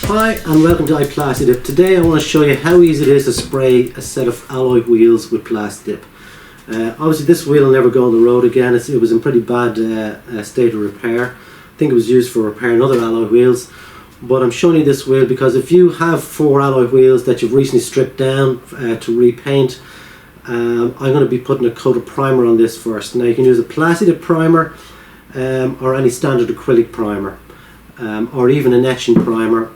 Hi and welcome to Plasti Dip. Today I want to show you how easy it is to spray a set of alloy wheels with Plasti Dip. Obviously this wheel will never go on the road again. It was in pretty bad state of repair. I think it was used for repairing other alloy wheels. But I'm showing you this wheel because if you have 4 alloy wheels that you've recently stripped down to repaint, I'm going to be putting a coat of primer on this first. Now you can use a Plasti Dip primer or any standard acrylic primer or even an etching primer.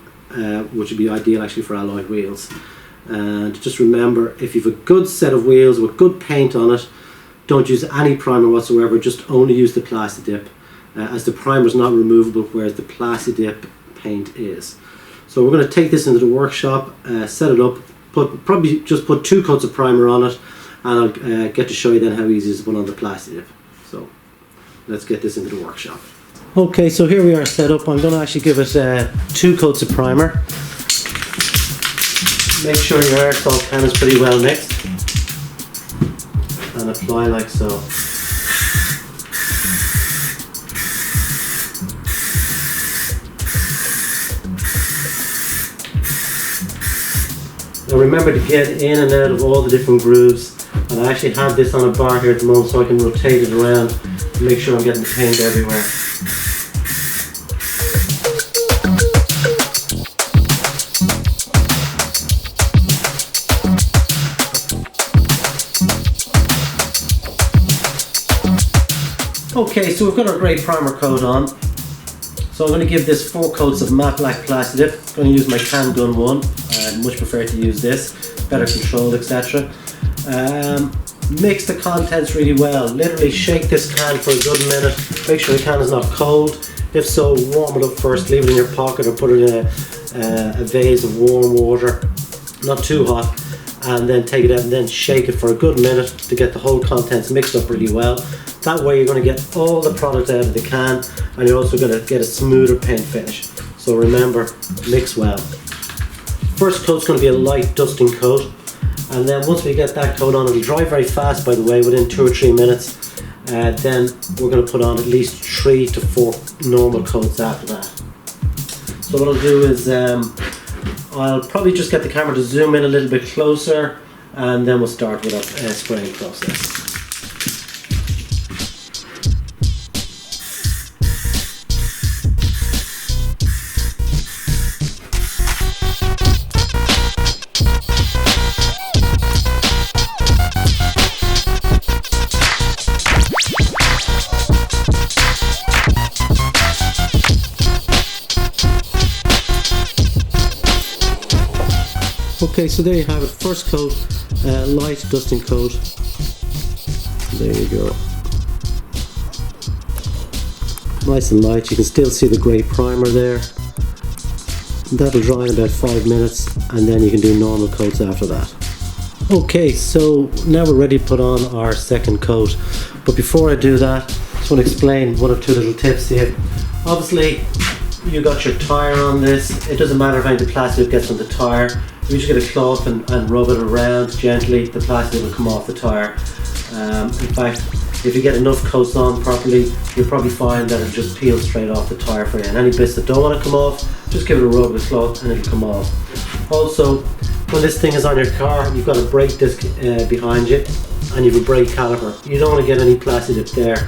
Which would be ideal actually for alloy wheels. And just remember, if you have a good set of wheels with good paint on it, don't use any primer whatsoever, just only use the Plasti Dip, as the primer is not removable, whereas the Plasti Dip paint is. So we're going to take this into the workshop, set it up, probably just put 2 coats of primer on it, and I'll get to show you then how easy it is to put on the Plasti Dip. So let's get this into the workshop. Okay, so here we are set up. I'm going to actually give it 2 coats of primer. Make sure your aerosol can is pretty well mixed and apply like so. Now remember to get in and out of all the different grooves, and I actually have this on a bar here at the moment so I can rotate it around to make sure I'm getting the paint everywhere. Okay, so we've got our grey primer coat on. So I'm going to give this 4 coats of matte black Plasti Dip. I'm going to use my can gun one. I much prefer to use this, better controlled, etc. Mix the contents really well. Literally shake this can for a good minute. Make sure the can is not cold. If so, warm it up first. Leave it in your pocket or put it in a vase of warm water, not too hot, and then take it out and then shake it for a good minute to get the whole contents mixed up really well. That way you're going to get all the product out of the can, and you're also going to get a smoother paint finish. So remember, mix well. First coat's going to be a light dusting coat, and then once we get that coat on, it'll dry very fast by the way, within 2 or 3 minutes. Then we're going to put on at least 3 to 4 normal coats after that. So what I'll do is I'll probably just get the camera to zoom in a little bit closer, and then we'll start with our spraying process. Okay, so there you have it. First coat, light dusting coat. There you go. Nice and light. You can still see the grey primer there. That'll dry in about 5 minutes, and then you can do normal coats after that. Okay, so now we're ready to put on our second coat. But before I do that, I just want to explain 1 or 2 little tips here. Obviously, you got your tyre on this. It doesn't matter if any of the plastic gets on the tyre. You just get a cloth and rub it around gently. The plastic will come off the tyre. In fact, if you get enough coats on properly, you'll probably find that it'll just peel straight off the tyre for you. And any bits that don't want to come off, just give it a rub with a cloth and it'll come off. Also, when this thing is on your car, you've got a brake disc behind you, and you've a brake caliper. You don't want to get any Plasti Dip there.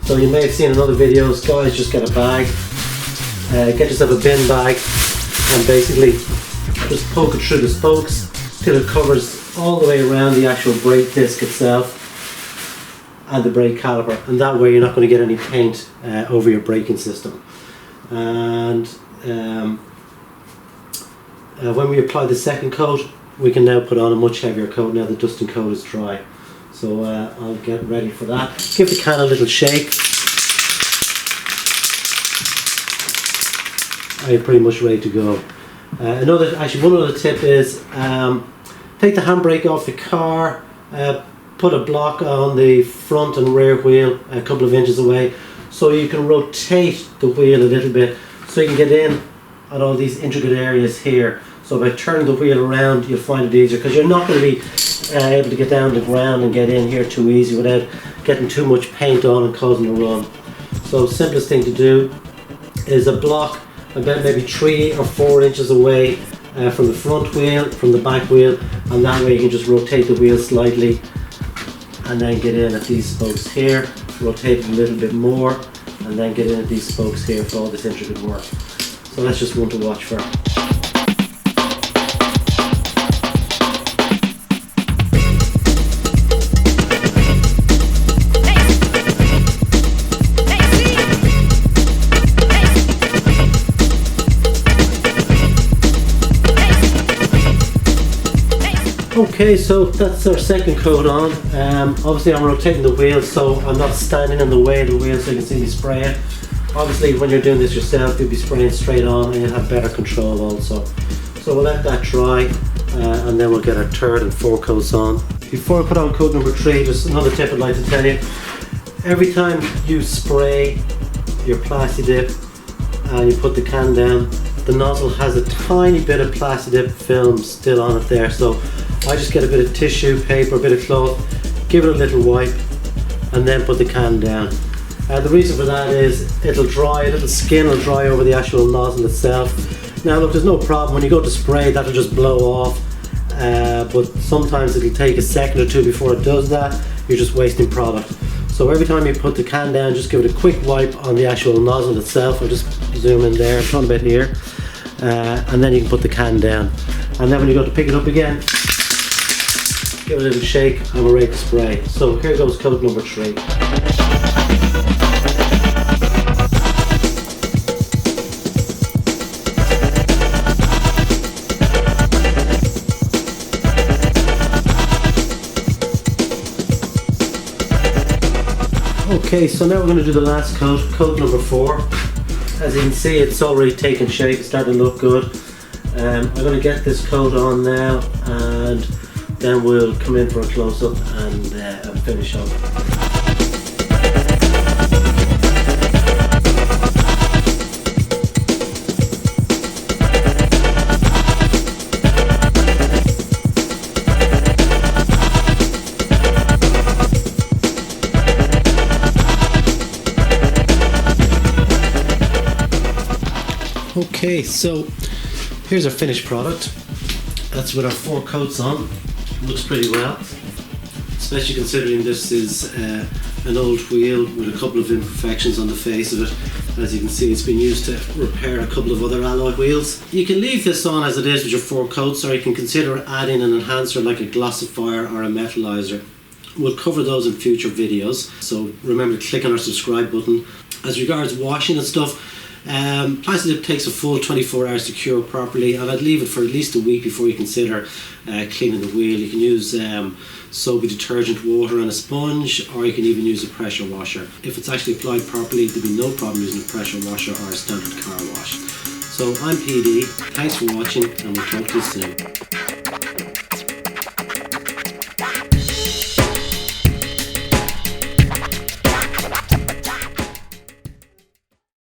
So you may have seen in other videos, guys just get a bag, get yourself a bin bag, and basically just poke it through the spokes till it covers all the way around the actual brake disc itself and the brake caliper, and that way you're not going to get any paint over your braking system. And when we apply the second coat, we can now put on a much heavier coat now the dusting coat is dry. So I'll get ready for that. Give the can a little shake. I'm pretty much ready to go. One other tip is take the handbrake off the car, put a block on the front and rear wheel a couple of inches away so you can rotate the wheel a little bit so you can get in at all these intricate areas here. So by turning the wheel around, you'll find it easier, because you're not going to be able to get down the ground and get in here too easy without getting too much paint on and causing a run. So simplest thing to do is a block about maybe 3 or 4 inches away from the front wheel, from the back wheel, and that way you can just rotate the wheel slightly and then get in at these spokes here, rotate it a little bit more, and then get in at these spokes here for all this intricate work. So that's just one to watch for. Okay, so that's our second coat on. Obviously I'm rotating the wheel so I'm not standing in the way of the wheel so you can see me spray it. Obviously when you're doing this yourself you'll be spraying straight on and you'll have better control also. So we'll let that dry and then we'll get our third and fourth coats on. Before I put on coat number 3, just another tip I'd like to tell you. Every time you spray your Plasti Dip and you put the can down, the nozzle has a tiny bit of Plasti Dip film still on it there, so I just get a bit of tissue, paper, a bit of cloth, give it a little wipe and then put the can down. The reason for that is it'll dry, a little skin will dry over the actual nozzle itself. Now look, there's no problem, when you go to spray that'll just blow off, but sometimes it'll take a second or two before it does that, you're just wasting product. So every time you put the can down, just give it a quick wipe on the actual nozzle itself. I'll just zoom in there, turn a bit here, and then you can put the can down. And then when you go to pick it up again, give it a little shake and we're ready to spray. So here goes coat number 3. Okay, so now we're going to do the last coat, coat number 4. As you can see, it's already taken shape, it's starting to look good. I'm going to get this coat on now and then we'll come in for a close-up and finish up. Okay, so here's our finished product. That's with our 4 coats on. Looks pretty well, especially considering this is an old wheel with a couple of imperfections on the face of it. As you can see, it's been used to repair a couple of other alloy wheels. You can leave this on as it is with your 4 coats, or you can consider adding an enhancer like a glossifier or a metallizer. We'll cover those in future videos, so remember to click on our subscribe button. As regards washing and stuff, Plasti Dip takes a full 24 hours to cure properly, and I'd leave it for at least a week before you consider cleaning the wheel. You can use soapy detergent, water and a sponge, or you can even use a pressure washer. If it's actually applied properly, there'll be no problem using a pressure washer or a standard car wash. So I'm PD, thanks for watching and we'll talk to you soon.